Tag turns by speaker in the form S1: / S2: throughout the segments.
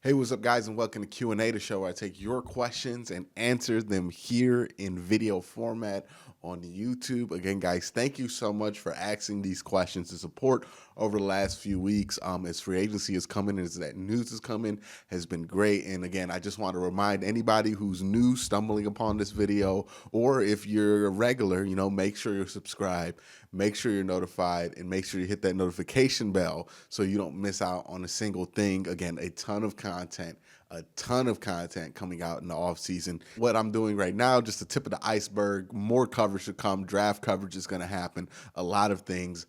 S1: Hey, what's up, guys, and welcome to Q&A, the show where I take your questions and answer them here in video format on YouTube. Again, guys, thank you so much for asking these questions. The support over the last few weeks as free agency is coming, as that news is coming, has been great. And again, I just want to remind anybody who's new, stumbling upon this video, or if you're a regular, make sure you're subscribed, make sure you're notified, and make sure you hit that notification bell so you don't miss out on a single thing. Again, a ton of content coming out in the off season. What I'm doing right now, just the tip of the iceberg. More coverage to come. Draft coverage is going to happen. A lot of things.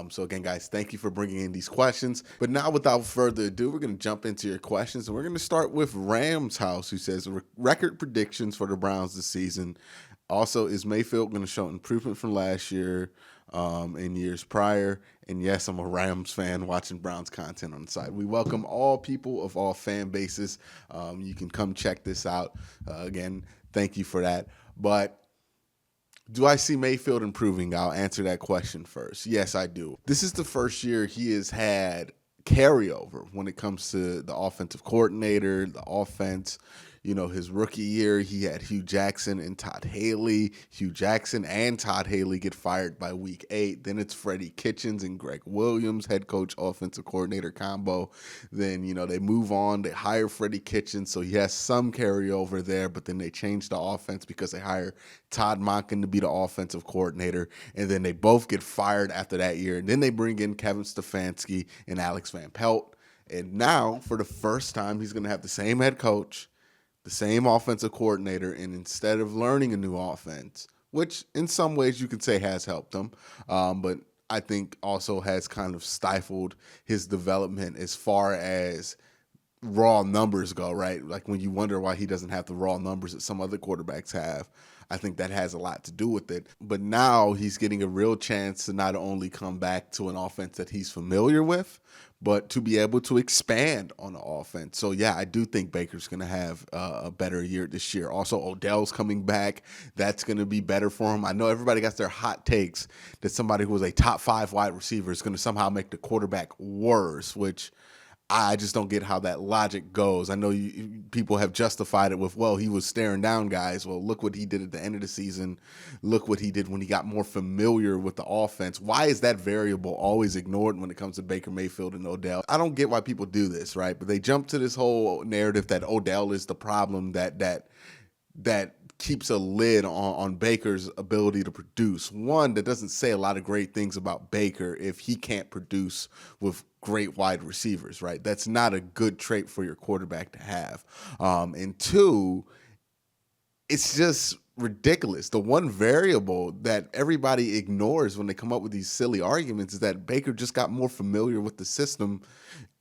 S1: So again, guys, thank you for bringing in these questions. But now, without further ado, we're going to jump into your questions, and we're going to start with Rams House, who says record predictions for the Browns this season. Also, is Mayfield going to show improvement from last year in years prior? And yes, I'm a Rams fan watching Browns content on the side. We welcome all people of all fan bases. You can come check this out. Again, thank you for that. But do I see Mayfield improving? I'll answer that question first. Yes, I do. This is the first year he has had carryover when it comes to the offensive coordinator, the offense. His rookie year, he had Hugh Jackson and Todd Haley. Hugh Jackson and Todd Haley get fired by week 8. Then it's Freddie Kitchens and Greg Williams, head coach, offensive coordinator combo. Then, they move on. They hire Freddie Kitchens, so he has some carryover there, but then they change the offense because they hire Todd Monken to be the offensive coordinator, and then they both get fired after that year. And then they bring in Kevin Stefanski and Alex Van Pelt. And now, for the first time, he's going to have the same head coach, the same offensive coordinator, and instead of learning a new offense, which in some ways you could say has helped him, but I think also has kind of stifled his development as far as raw numbers go, right? Like when you wonder why he doesn't have the raw numbers that some other quarterbacks have, I think that has a lot to do with it. But now he's getting a real chance to not only come back to an offense that he's familiar with, but to be able to expand on the offense. So, yeah, I do think Baker's going to have a better year this year. Also, Odell's coming back. That's going to be better for him. I know everybody got their hot takes that somebody who was a top 5 wide receiver is going to somehow make the quarterback worse, which I just don't get how that logic goes. I know people have justified it with, well, he was staring down guys. Well, look what he did at the end of the season. Look what he did when he got more familiar with the offense. Why is that variable always ignored when it comes to Baker Mayfield and Odell? I don't get why people do this, right? But they jump to this whole narrative that Odell is the problem that keeps a lid on Baker's ability to produce. One, that doesn't say a lot of great things about Baker if he can't produce with great wide receivers, right? That's not a good trait for your quarterback to have. And two, it's just ridiculous. The one variable that everybody ignores when they come up with these silly arguments is that Baker just got more familiar with the system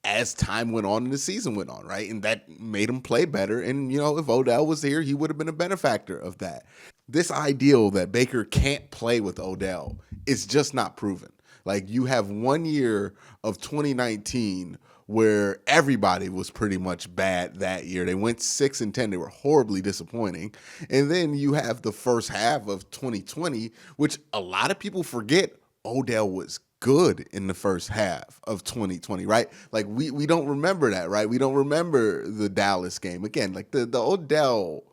S1: as time went on and the season went on, right? And that made him play better. And, if Odell was here, he would have been a benefactor of that. This ideal that Baker can't play with Odell is just not proven. Like, you have 1 year of 2019 where everybody was pretty much bad that year. They went 6-10. They were horribly disappointing. And then you have the first half of 2020, which a lot of people forget Odell was good in the first half of 2020, right? Like we don't remember that, right? We don't remember the Dallas game. Again, like the Odell,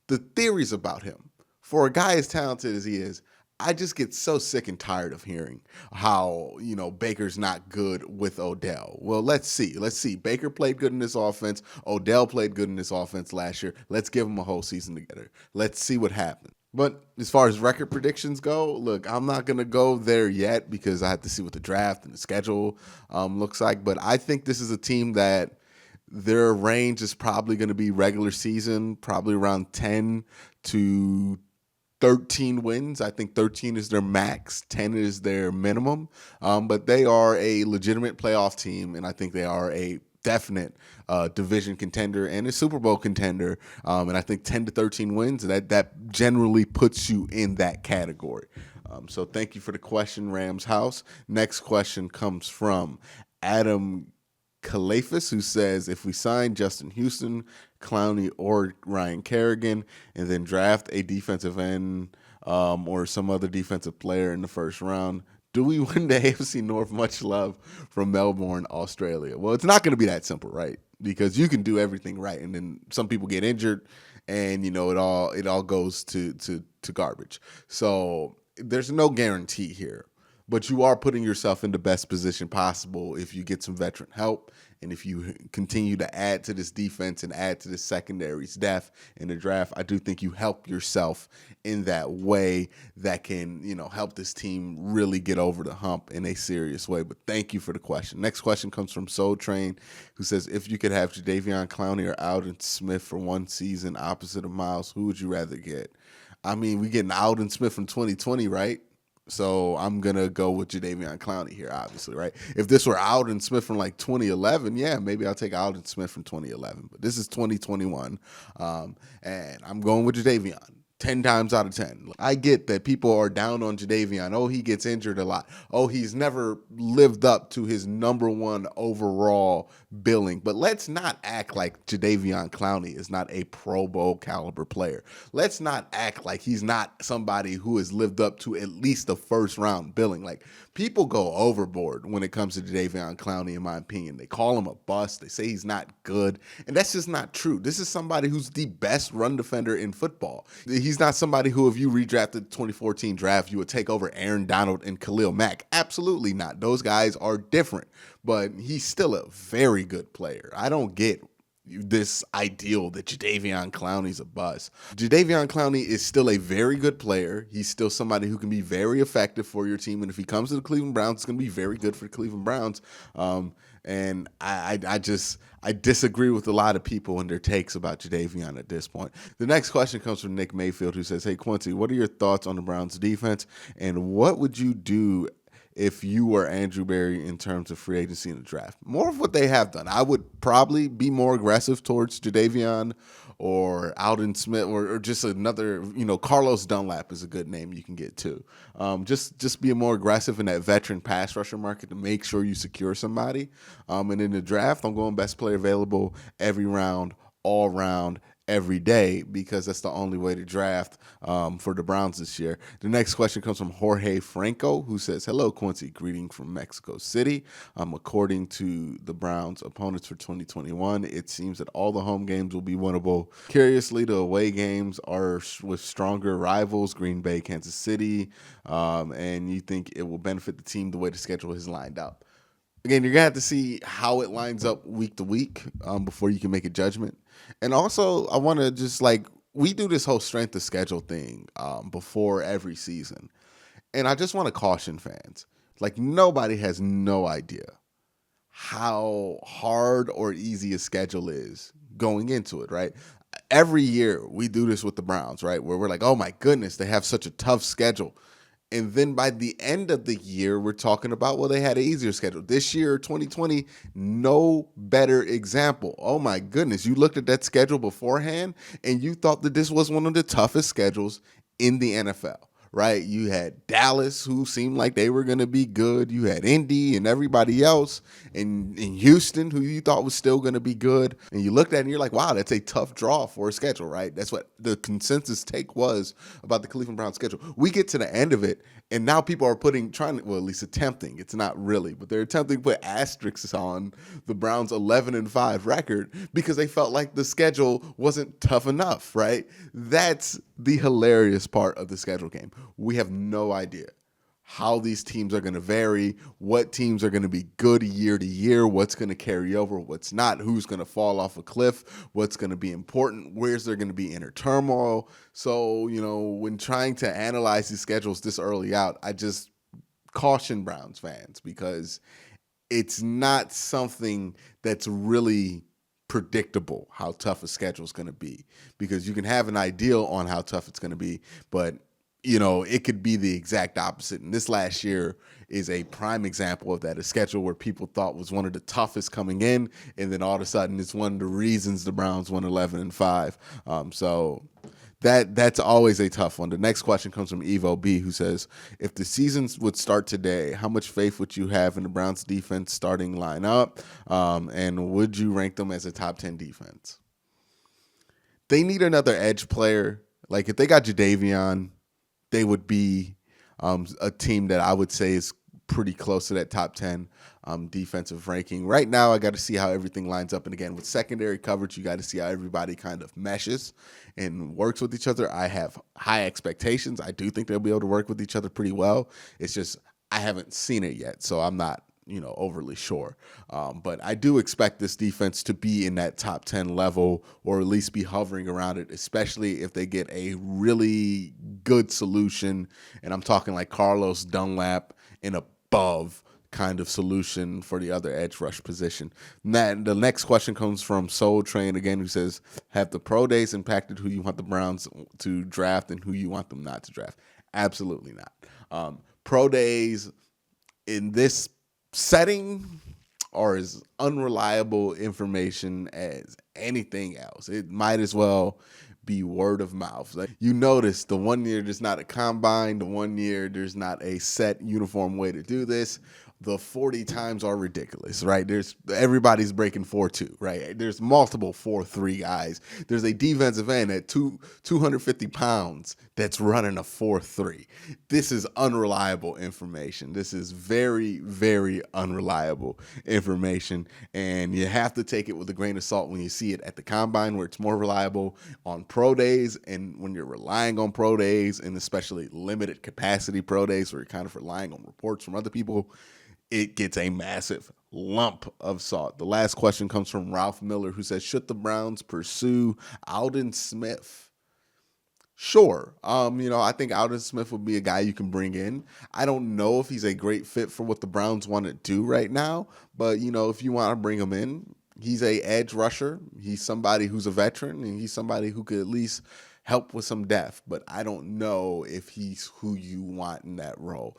S1: the theories about him, for a guy as talented as he is, I just get so sick and tired of hearing how, Baker's not good with Odell. Well, let's see. Baker played good in this offense. Odell played good in this offense last year. Let's give them a whole season together. Let's see what happens. But as far as record predictions go, look, I'm not going to go there yet because I have to see what the draft and the schedule looks like. But I think this is a team that their range is probably going to be regular season, probably around 10 to 13 wins. I think 13 is their max, 10 is their minimum. But they are a legitimate playoff team, and I think they are a definite division contender and a Super Bowl contender. And I think 10 to 13 wins, that generally puts you in that category. So thank you for the question, Rams House. Next question comes from Adam Kalafis, who says, if we sign Justin Houston, Clowney, or Ryan Kerrigan, and then draft a defensive end or some other defensive player in the first round, do we win the AFC North? Much love from Melbourne, Australia. Well, it's not going to be that simple, right? because you can do everything right, and then some people get injured, and it all goes to garbage. So there's no guarantee here, but you are putting yourself in the best position possible if you get some veteran help, and if you continue to add to this defense and add to the secondary's depth in the draft. I do think you help yourself in that way that can, help this team really get over the hump in a serious way. But thank you for the question. Next question comes from Soul Train, who says, if you could have JADEVEON, Clowney, or Alden Smith for one season opposite of Miles, who would you rather get? I mean, we getting Alden Smith from 2020, right? So I'm going to go with JADEVEON Clowney here, obviously, right? If this were Alden Smith from like 2011, yeah, maybe I'll take Alden Smith from 2011. But this is 2021, and I'm going with JADEVEON. 10 times out of 10. I get that people are down on JADEVEON. Oh, he gets injured a lot. Oh, he's never lived up to his #1 overall billing. But let's not act like JADEVEON Clowney is not a Pro Bowl caliber player. Let's not act like he's not somebody who has lived up to at least a first round billing. Like, people go overboard when it comes to JADEVEON Clowney, in my opinion. They call him a bust. They say he's not good. And that's just not true. This is somebody who's the best run defender in football. He's not somebody who, if you redrafted the 2014 draft, you would take over Aaron Donald and Khalil Mack. Absolutely not. Those guys are different. But he's still a very good player. I don't get this ideal that JADEVEON Clowney's a bust. JADEVEON Clowney is still a very good player. He's still somebody who can be very effective for your team. And if he comes to the Cleveland Browns, it's going to be very good for the Cleveland Browns. And I disagree with a lot of people and their takes about JADEVEON at this point. The next question comes from Nick Mayfield, who says, hey, Quincy, what are your thoughts on the Browns defense? And what would you do if you were Andrew Berry in terms of free agency in the draft? More of what they have done. I would probably be more aggressive towards JADEVEON or Alden Smith or just another, Carlos Dunlap is a good name you can get too. Just be more aggressive in that veteran pass rusher market to make sure you secure somebody. And in the draft, I'm going best player available every round, all round, every day, because that's the only way to draft for the Browns this year. The next question comes from Jorge Franco, who says, hello, Quincy, greeting from Mexico City. According to the Browns opponents for 2021, it seems that all the home games will be winnable. Curiously, the away games are with stronger rivals, Green Bay, Kansas City, and you think it will benefit the team the way the schedule is lined up. Again, you're going to have to see how it lines up week to week before you can make a judgment. And also, I want to just we do this whole strength of schedule thing before every season. And I just want to caution fans. Nobody has no idea how hard or easy a schedule is going into it, right? Every year we do this with the Browns, right? Where we're like, oh my goodness, they have such a tough schedule. And then by the end of the year, we're talking about, well, they had an easier schedule. This year, 2020, no better example. Oh, my goodness. You looked at that schedule beforehand, and you thought that this was one of the toughest schedules in the NFL, right? You had Dallas, who seemed like they were going to be good. You had Indy and everybody else, and Houston, who you thought was still going to be good. And you looked at it and you're like, wow, that's a tough draw for a schedule, right? That's what the consensus take was about the Cleveland Browns schedule. We get to the end of it, and now people are at least attempting. It's not really, but they're attempting to put asterisks on the Browns' 11-5 record because they felt like the schedule wasn't tough enough, right? That's the hilarious part of the schedule game. We have no idea how these teams are going to vary, what teams are going to be good year to year, what's going to carry over, what's not, who's going to fall off a cliff, what's going to be important, where's there going to be inner turmoil. So, when trying to analyze these schedules this early out, I just caution Browns fans because it's not something that's really predictable how tough a schedule is going to be, because you can have an ideal on how tough it's going to be, but it could be the exact opposite. And this last year is a prime example of that, a schedule where people thought was one of the toughest coming in, and then all of a sudden it's one of the reasons the Browns won 11-5. So that's always a tough one. The next question comes from Evo B, who says, if the season would start today, how much faith would you have in the Browns defense starting lineup? And would you rank them as a top 10 defense? They need another edge player. If they got JADEVEON, they would be a team that I would say is pretty close to that top 10 defensive ranking. Right now, I got to see how everything lines up. And again, with secondary coverage, you got to see how everybody kind of meshes and works with each other. I have high expectations. I do think they'll be able to work with each other pretty well. It's just I haven't seen it yet, so I'm not overly sure. But I do expect this defense to be in that top 10 level, or at least be hovering around it, especially if they get a really good solution. And I'm talking like Carlos Dunlap and above kind of solution for the other edge rush position. And the next question comes from Soul Train again, who says, have the pro days impacted who you want the Browns to draft and who you want them not to draft? Absolutely not. Pro days in this setting are as unreliable information as anything else. It might as well be word of mouth. Like, you notice the one year there's not a combine, the one year there's not a set uniform way to do this. The 40 times are ridiculous, right? Everybody's breaking 4.2, right? There's multiple 4.3 guys. There's a defensive end at 250 pounds that's running a 4.3. This is unreliable information. This is very, very unreliable information, and you have to take it with a grain of salt when you see it at the combine, where it's more reliable, on pro days, and when you're relying on pro days, and especially limited capacity pro days, where you're kind of relying on reports from other people, it gets a massive lump of salt. The last question comes from Ralph Miller, who says, should the Browns pursue Aldon Smith? Sure. I think Aldon Smith would be a guy you can bring in. I don't know if he's a great fit for what the Browns want to do right now, but, if you want to bring him in, he's a edge rusher. He's somebody who's a veteran, and he's somebody who could at least help with some depth, but I don't know if he's who you want in that role.